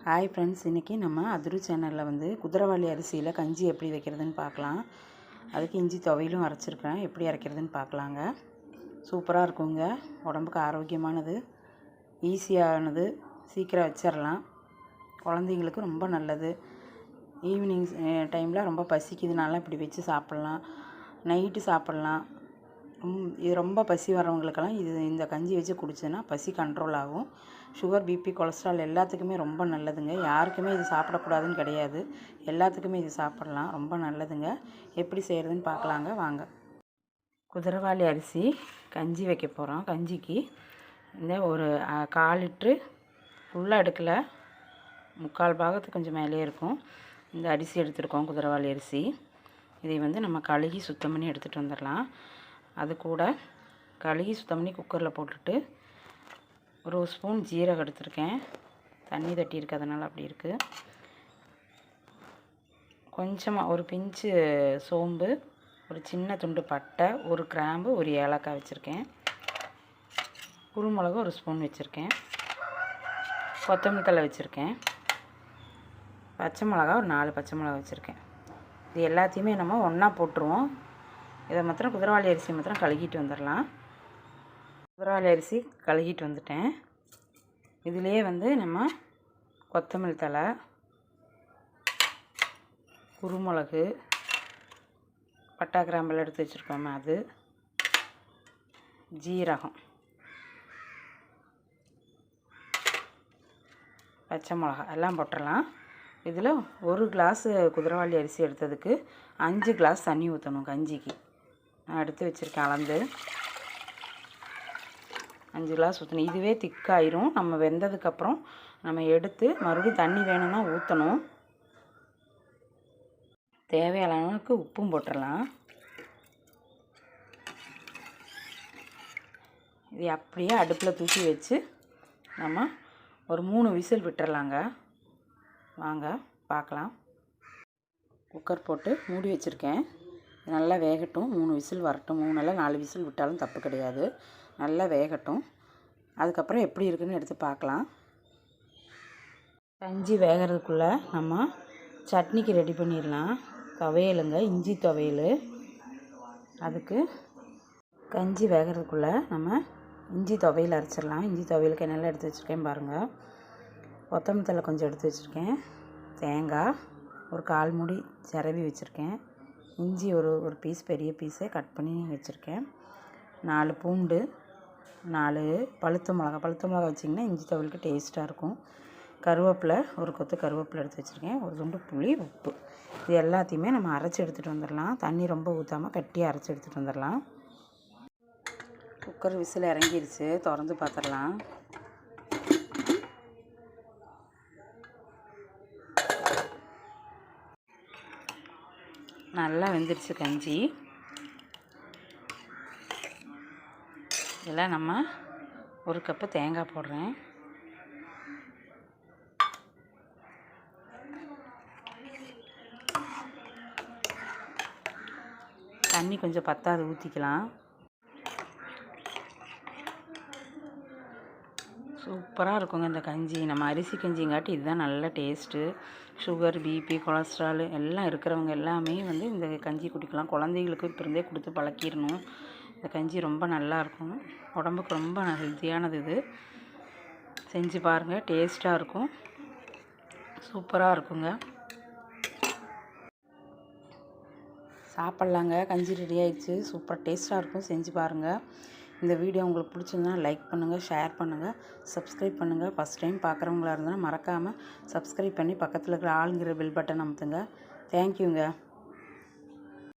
Hi friends, இன்றைக்கி நம்ம அதிரு சேனலில் வந்து குதிரைவாலி அரிசியில் கஞ்சி எப்படி வைக்கிறதுன்னு பார்க்கலாம். அதுக்கு இஞ்சி துவையிலும் அரைச்சிருக்கேன், எப்படி அரைக்கிறதுன்னு பார்க்கலாங்க. சூப்பராக இருக்குங்க, உடம்புக்கு ஆரோக்கியமானது, ஈஸியானது, சீக்கிரம் வச்சிடலாம். குழந்தைங்களுக்கு ரொம்ப நல்லது. ஈவினிங் டைமில் ரொம்ப பசிக்குதுனால இப்படி வச்சு சாப்பிட்லாம், நைட்டு சாப்பிட்லாம். இது ரொம்ப பசி வரவங்களுக்கெல்லாம் இந்த கஞ்சி வச்சு குடிச்சதுன்னா பசி கண்ட்ரோல் ஆகும். சுகர், பிபி, கொலஸ்ட்ரால் எல்லாத்துக்குமே ரொம்ப நல்லதுங்க. யாருக்குமே இது சாப்பிடக்கூடாதுன்னு கிடையாது, எல்லாத்துக்குமே இது சாப்பிட்லாம், ரொம்ப நல்லதுங்க. எப்படி செய்கிறதுன்னு பார்க்கலாங்க வாங்க. குதிரைவாலி அரிசி கஞ்சி வைக்க போகிறோம். கஞ்சிக்கு இந்த ஒரு 1/4 லிட்ரு ஃபுல்லாக எடுக்கலை, 3/4 பாகத்துக்கு கொஞ்சம் மேலே இருக்கும். இந்த அரிசி எடுத்துருக்கோம், குதிரைவாலி அரிசி. இதை வந்து நம்ம கழுகி சுத்தம் பண்ணி எடுத்துகிட்டு வந்துடலாம். அது கூட கழுகி சுத்தம் பண்ணி குக்கரில் போட்டுட்டு 1 ஸ்பூன் ஜீரகம் எடுத்திருக்கேன். தண்ணி தட்டி இருக்கிறதுனால அப்படி இருக்குது. கொஞ்சமாக ஒரு பிஞ்சு சோம்பு, ஒரு சின்ன துண்டு பட்டை, 1 கிராம்பு, 1 ஏலக்காய் வச்சுருக்கேன். குருமிளகு 1 ஸ்பூன் வச்சுருக்கேன். கொத்தமல்லி தழை வச்சுருக்கேன். பச்சை மிளகா ஒரு 4 பச்சை மிளகா வச்சுருக்கேன். இது எல்லாத்தையுமே நம்ம ஒன்றா போட்டுருவோம். இதை மாத்திரம் குதிரைவாலி அரிசி மாத்திரம் கழுகிட்டு வந்துடலாம். குதிரைவாலி அரிசி கழுகிட்டு வந்துட்டேன். இதிலேயே வந்து நம்ம கொத்தமல்லி தழை, குருமிளகு, பட்டை கிராம்பெல்லாம் எடுத்து வச்சுருக்கோமே அது, ஜீரகம், பச்சை மிளகா எல்லாம் போட்டுடலாம். இதில் 1 கிளாஸு குதிரைவாலி அரிசி எடுத்ததுக்கு 5 கிளாஸ் தண்ணி ஊற்றணும். கஞ்சிக்கு நான் எடுத்து வச்சுருக்கேன் அளந்து. 5 கிளாஸ் ஊற்றணும். இதுவே திக்காயிரும். நம்ம வெந்ததுக்கப்புறம் நம்ம எடுத்து மறுபடியும் தண்ணி வேணும்னா ஊற்றணும். தேவையான அளவுக்கு உப்பும் போட்டுடலாம். இது அப்படியே அடுப்பில் தூக்கி வச்சு நம்ம ஒரு 3 விசில் விட்டுறலாங்க. வாங்க பார்க்கலாம். குக்கர் போட்டு மூடி வச்சுருக்கேன். நல்லா வேகட்டும், 3 விசில் வரட்டும். 3 இல்லை 4 விசில் விட்டாலும் தப்பு கிடையாது. நல்லா வேகட்டும். அதுக்கப்புறம் எப்படி இருக்குதுன்னு எடுத்து பார்க்கலாம். கஞ்சி வேகிறதுக்குள்ளே நம்ம சட்னிக்கு ரெடி பண்ணிடலாம். துவையலுங்க, இஞ்சி துவையல். அதுக்கு கஞ்சி வேகிறதுக்குள்ளே நம்ம இஞ்சி துவையல் அரைச்சிடலாம். இஞ்சி துவையலுக்கு என்னெல்லாம் எடுத்து வச்சுருக்கேன் பாருங்கள். கொத்தமல்லி தழை கொஞ்சம் எடுத்து வச்சுருக்கேன். தேங்காய் ஒரு 1/4 மூடி சிரவி வச்சுருக்கேன். இஞ்சி ஒரு பீஸ், பெரிய பீஸை கட் பண்ணி வச்சுருக்கேன். 4 பூண்டு, 4 பழுத்த மிளகா வச்சிங்கன்னா இஞ்சி துவையலுக்கு டேஸ்ட்டாக இருக்கும். கருவேப்பிலை, ஒரு கொத்து கருவேப்பிலை எடுத்து வச்சுருக்கேன். ஒரு துண்டு புளி, உப்பு. இது எல்லாத்தையுமே நம்ம அரைச்சி எடுத்துகிட்டு வந்துடலாம். தண்ணி ரொம்ப ஊற்றாமல் கட்டியாக அரைச்சி எடுத்துகிட்டு வந்துடலாம். குக்கர் விசில் இறங்கிருச்சு, திறந்து பார்த்துடலாம். நல்லா வெந்துருச்சு கஞ்சி. இதில் நம்ம 1 கப்பு தேங்காய் போடுறேன். தண்ணி கொஞ்சம் பத்தாது, ஊற்றிக்கலாம். சூப்பராக இருக்குங்க இந்த கஞ்சி. நம்ம அரிசி கஞ்சிங்காட்டி இதுதான் நல்ல டேஸ்ட்டு. சுகர், பிபி, கொலஸ்ட்ரால் எல்லாம் இருக்கிறவங்க எல்லாமே வந்து இந்த கஞ்சி குடிக்கலாம். குழந்தைகளுக்கு இப்போ இருந்தே கொடுத்து பழக்கிடணும். இந்த கஞ்சி ரொம்ப நல்லாயிருக்கும், உடம்புக்கு ரொம்ப ஹெல்த்தியானது. இது செஞ்சு பாருங்கள், டேஸ்ட்டாக இருக்கும், சூப்பராக இருக்குங்க. சாப்பிட்லாங்க. கஞ்சி ரெடி ஆகிடுச்சு, சூப்பர் டேஸ்ட்டாக இருக்கும். செஞ்சு பாருங்கள். இந்த வீடியோ உங்களுக்கு பிடிச்சிருந்தா லைக் பண்ணுங்கள், ஷேர் பண்ணுங்கள், சப்ஸ்கிரைப் பண்ணுங்கள். ஃபஸ்ட் டைம் பார்க்குறவங்களா இருந்தால் மறக்காமல் சப்ஸ்கிரைப் பண்ணி பக்கத்தில் இருக்கிற ஆளுங்கிற பெல் பட்டன் அமுத்துங்க. தேங்க்யூங்க.